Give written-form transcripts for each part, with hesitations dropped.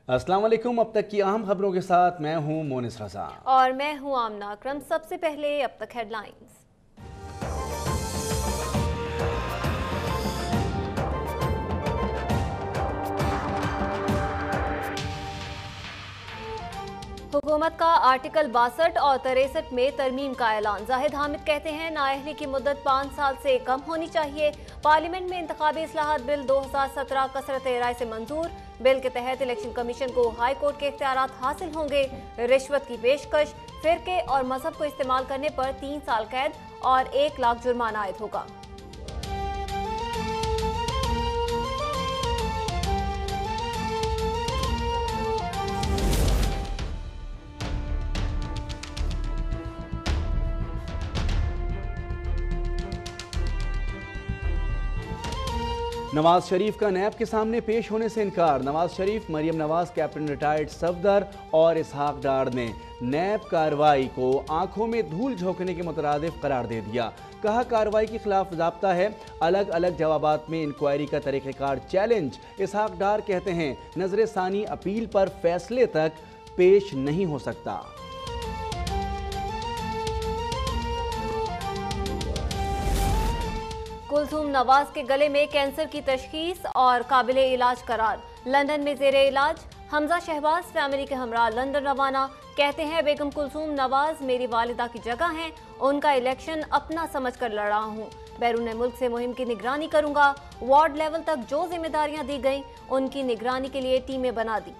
अस्सलाम वालेकुम। अब तक की अहम खबरों के साथ मैं हूं मोनिस रजा और मैं हूं आमना अकरम। सबसे पहले अब तक हेडलाइंस। हुकूमत का आर्टिकल 62 और 63 में तरमीम का ऐलान। जाहिद हामिद कहते हैं नाअहली की मुद्दत 5 साल से कम होनी चाहिए। पार्लियामेंट में इंतखाबी इस्लाहात बिल 2017 कसरत राय से मंजूर। बिल के तहत इलेक्शन कमीशन को हाई कोर्ट के इख्तियारात हासिल होंगे। रिश्वत की पेशकश, फिरके और मजहब को इस्तेमाल करने पर 3 साल कैद और 1 लाख जुर्माना आयद होगा। नवाज शरीफ का नैब के सामने पेश होने से इनकार। नवाज शरीफ, मरियम नवाज, कैप्टन रिटायर्ड सफदर और इसहाक डार ने नैब कार्रवाई को आंखों में धूल झोंकने के मुतरादिफ करार दे दिया। कहा कार्रवाई के खिलाफ ज़ाब्ता है। अलग अलग जवाबात में इंक्वायरी का तरीक़ेकार चैलेंज। इसहाक डार कहते हैं नजर सानी अपील पर फैसले तक पेश नहीं हो सकता। कुलथूम नवाज के गले में कैंसर की तशखीस और काबिले इलाज करार। लंदन में जेरे इलाज। हमजा शहबाज फैमिली के हमरा लंदन रवाना। कहते हैं बेगम कुलथूम नवाज मेरी वालिदा की जगह हैं। उनका इलेक्शन अपना समझकर लड़ रहा हूँ। बैरून मुल्क से मुहिम की निगरानी करूंगा। वार्ड लेवल तक जो जिम्मेदारियां दी गई उनकी निगरानी के लिए टीमें बना दी।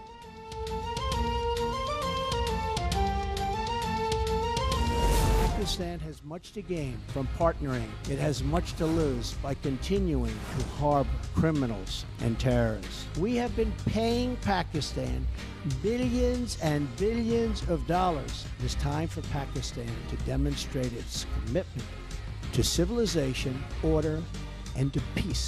Pakistan has much to gain from partnering. It has much to lose by continuing to harbor criminals and terrorists. We have been paying Pakistan billions and billions of dollars. It is time for Pakistan to demonstrate its commitment to civilization, order, and to peace.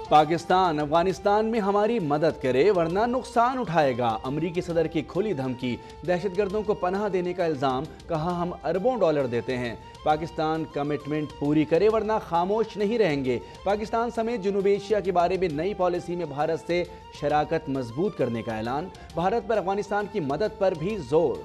Pakistan Afghanistan में हमारी मदद करे वरना नुकसान उठाएगा। अमरीकी सदर की खुली धमकी। दहशतगर्दों को पनाह देने का इल्ज़ाम। कहा हम अरबों डॉलर देते हैं। पाकिस्तान कमिटमेंट पूरी करे वरना खामोश नहीं रहेंगे। पाकिस्तान समेत जनूबी एशिया के बारे में नई पॉलिसी में भारत से शराकत मजबूत करने का ऐलान। भारत पर अफगानिस्तान की मदद पर भी जोर।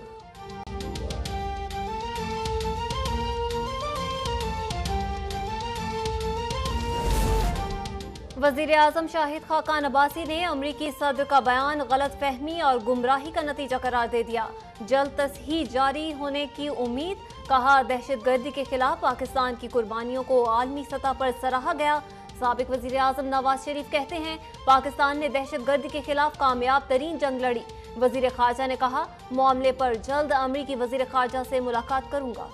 वज़ीर आज़म शाहिद खाकान अब्बासी ने अमरीकी सदर का बयान गलत फहमी और गुमराही का नतीजा करार दे दिया। जल्द तस्हीह जारी होने की उम्मीद। कहा दहशतगर्दी के खिलाफ पाकिस्तान की कुर्बानियों को आलमी सतह पर सराहा गया। साबिक वज़ीर आज़म नवाज शरीफ कहते हैं पाकिस्तान ने दहशतगर्दी के खिलाफ कामयाब तरीन जंग लड़ी। वज़ीर खारजा ने कहा मामले पर जल्द अमरीकी वज़ीर खारजा से मुलाकात करूंगा।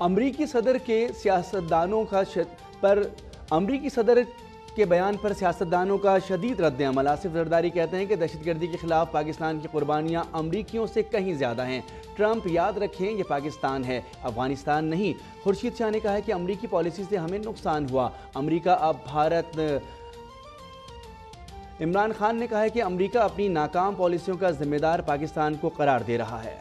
अमरीकी सदर के सियासतदानों का अमरीकी सदर के बयान पर सियासतदानों का शदीद रद्द अमल। आसिफ जरदारी कहते हैं कि दहशतगर्दी के खिलाफ पाकिस्तान की कुर्बानियां अमरीकियों से कहीं ज़्यादा हैं। ट्रंप याद रखें ये पाकिस्तान है, अफगानिस्तान नहीं। खुर्शीद शाह ने कहा है कि अमरीकी पॉलिसी से हमें नुकसान हुआ। अमरीका अब भारत। इमरान खान ने कहा है कि अमरीका अपनी नाकाम पॉलिसियों का जिम्मेदार पाकिस्तान को करार दे रहा है।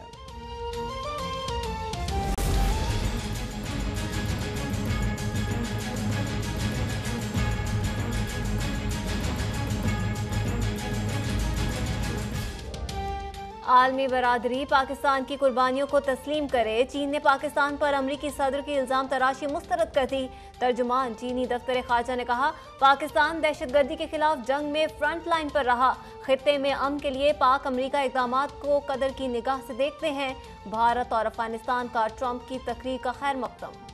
आलमी बरादरी पाकिस्तान की कुर्बानियों को तस्लीम करे। चीन ने पाकिस्तान पर अमरीकी सदर की इल्जाम तराशी मुस्तरद कर दी। तर्जुमान चीनी दफ्तर खारजा ने कहा पाकिस्तान दहशतगर्दी के खिलाफ जंग में फ्रंट लाइन पर रहा। खित्ते में अमन के लिए पाक अमरीका इक़दामात को कदर की निगाह से देखते हैं। भारत और अफगानिस्तान का ट्रंप की तकरीर का खैर मकदम।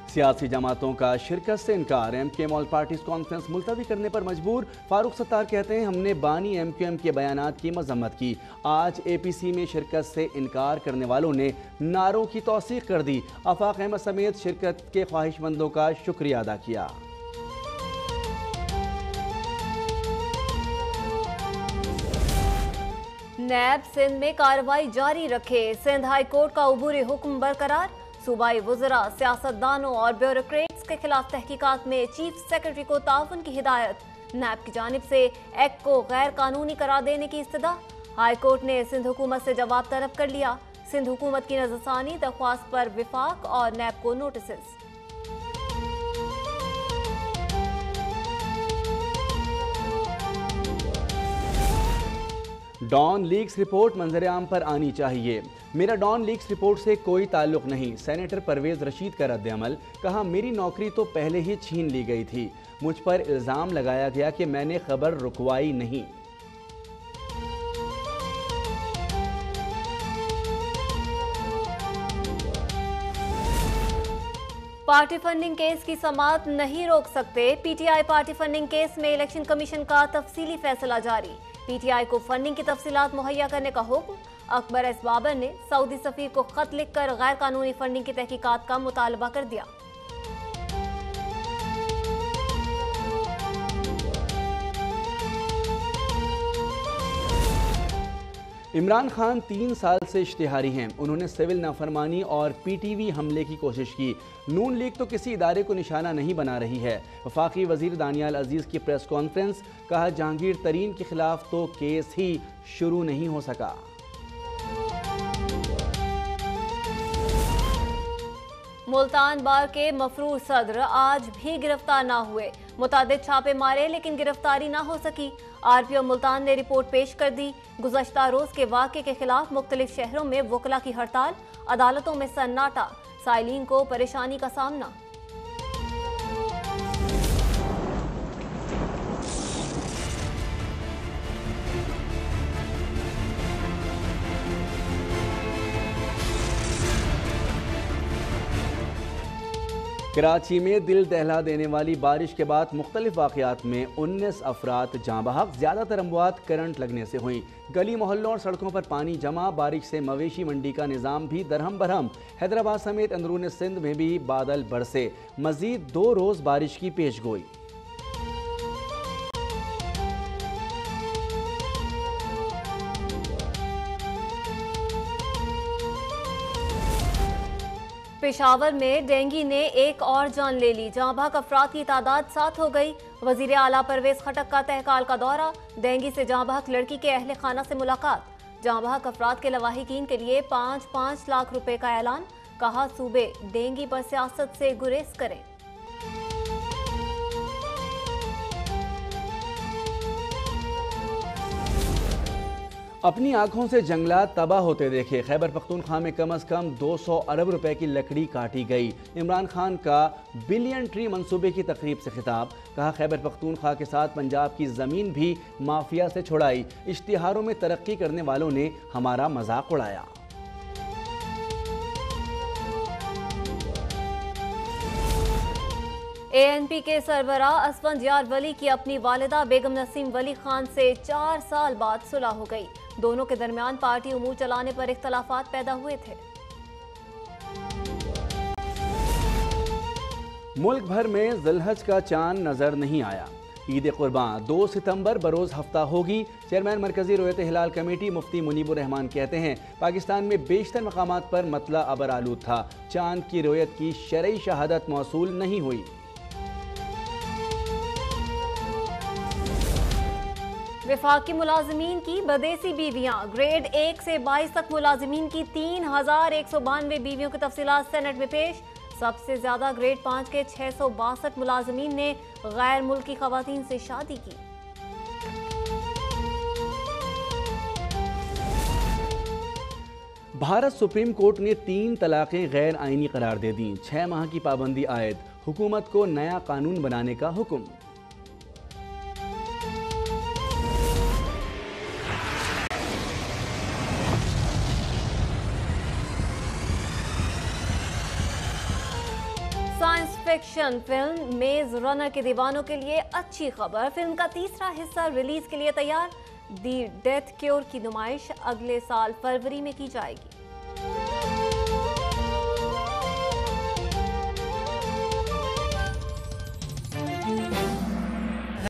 सियासी जमातों का शिरकत से इनकार। MKM ऑल पार्टीज कॉन्फ्रेंस मुलतवी करने पर मजबूर। फारूक सत्तार कहते हैं हमने बानी MQM के बयानात की मजम्मत की। आज APC में शिरकत से इनकार करने वालों ने नारों की तौसीक कर दी। आफाक अहमद समेत शिरकत के ख्वाहिशमंदों का शुक्रिया अदा किया। नैब सिंध में कार्रवाई जारी रखे। सिंध हाई कोर्ट का अबूरी हुक्म बरकरार। सूबाई वज़रा, सियासतदानों और ब्यूरोक्रेट्स के खिलाफ तहकीकात में चीफ सेक्रेटरी को ताउन की हिदायत। नैब की जानिब से एक्ट को गैर कानूनी करार देने की इस्तदा। हाई कोर्ट ने सिंध हुकूमत से जवाब तलब कर लिया। सिंध हुकूमत की नजरसानी दरख्वास्त पर विफाक और नैब को नोटिस। डॉन लीक्स रिपोर्ट मंजरेआम पर आनी चाहिए। मेरा डॉन लीक्स रिपोर्ट से कोई ताल्लुक नहीं। सेनेटर परवेज रशीद का रद्द-ए-अमल। कहा, मेरी नौकरी तो पहले ही छीन ली गई थी। मुझ पर इल्ज़ाम लगाया गया कि मैंने खबर रुकवाई नहीं। पार्टी फंडिंग केस की समाअत नहीं रोक सकते। पीटीआई पार्टी फंडिंग केस में इलेक्शन कमीशन का तफसीली फैसला जारी। पीटीआई को फंडिंग की तफसीलात मुहैया करने का हुक्म। अकबर एस बाबर ने सऊदी सफीर को खत लिखकर गैर कानूनी फंडिंग की तहकीकात का मुतालबा कर दिया। इमरान खान 3 साल से इश्तिहारी हैं। उन्होंने सिविल नाफरमानी और पीटीवी हमले की कोशिश की। नून लीग तो किसी इदारे को निशाना नहीं बना रही है। वफाकी वजीर दानियाल अजीज की प्रेस कॉन्फ्रेंस। कहा, जहांगीर तरीन के खिलाफ तो केस ही शुरू नहीं हो सका। मुल्तान बार के मफरूर सदर आज भी गिरफ्तार ना हुए। मुतादिद छापे मारे लेकिन गिरफ्तारी ना हो सकी। आरपीओ मुल्तान ने रिपोर्ट पेश कर दी। गुज़श्ता रोज के वाक़े के खिलाफ मुख्तलिफ शहरों में वकला की हड़ताल। अदालतों में सन्नाटा। साइलिन को परेशानी का सामना। कराची में दिल दहला देने वाली बारिश के बाद मुख्तलिफ वाक़यात में 19 अफराद जाँ बहक। ज़्यादातर अमवात करंट लगने से हुई। गली मोहल्लों और सड़कों पर पानी जमा। बारिश से मवेशी मंडी का निज़ाम भी दरहम बरहम। हैदराबाद समेत अंदरून सिंध में भी बादल बरसे। मज़ीद 2 रोज़ बारिश की पेशगोई। पेशावर में डेंगू ने एक और जान ले ली। जाँ बहक अफराद की तादाद 7 हो गई। वजीर आला परवेज खटक का तहकाल का दौरा। डेंगू से जाँ बहक लड़की के अहले खाना से मुलाकात। जाँ बहक अफराद के लवाहिकीन के लिए 5-5 लाख रुपए का ऐलान। कहा, सूबे डेंगू पर सियासत से गुरेज करें। अपनी आंखों से जंगलात तबाह होते देखे। खैबर पख्तूनख्वा में कम से कम 200 अरब रुपए की लकड़ी काटी गई। इमरान खान का बिलियन ट्री मंसूबे की तकरीब से खिताब। कहा, खैबर पख्तूनख्वा के साथ पंजाब की ज़मीन भी माफिया से छुड़ाई। इश्तिहारों में तरक्की करने वालों ने हमारा मजाक उड़ाया। एएनपी के सरबराह असफंदियार वली की अपनी वालिदा बेगम नसीम वली खान से 4 साल बाद सुलह हो गई। दोनों के दरमियान पार्टी उमूर चलाने पर इख्तलाफात पैदा हुए थे। मुल्क भर में ज़िलहज का चांद नजर नहीं आया। ईद कुर्बान 2 सितंबर बरोज़ हफ्ता होगी। चेयरमैन मरकजी रोयत हिलाल कमेटी मुफ्ती मुनीबुर रहमान कहते हैं, पाकिस्तान में बेशतर मकामात पर मतला अबर आलूद था। चांद की रोयत की शरई शहादत मौसूल नहीं हुई। विफाकी मुलाजमीन की बदेसी बीवियां। ग्रेड 1 से 22 तक मुलाजमीन की 3192 बीवियों की तफसीलात सेनेट में पेश। सबसे ज्यादा ग्रेड 5 के 662 मुलाजमीन ने गैर मुल्की खवातीन से शादी की। भारत सुप्रीम कोर्ट ने 3 तलाक़ें गैर आइनी करार दे दी। 6 माह की पाबंदी आयद। हुकूमत को नया कानून बनाने का हुक्म। साइंस फिक्शन फिल्म मेज रनर के दीवानों के लिए अच्छी खबर। फिल्म का तीसरा हिस्सा रिलीज के लिए तैयार। दी डेथ क्योर की नुमाइश अगले साल फरवरी में की जाएगी।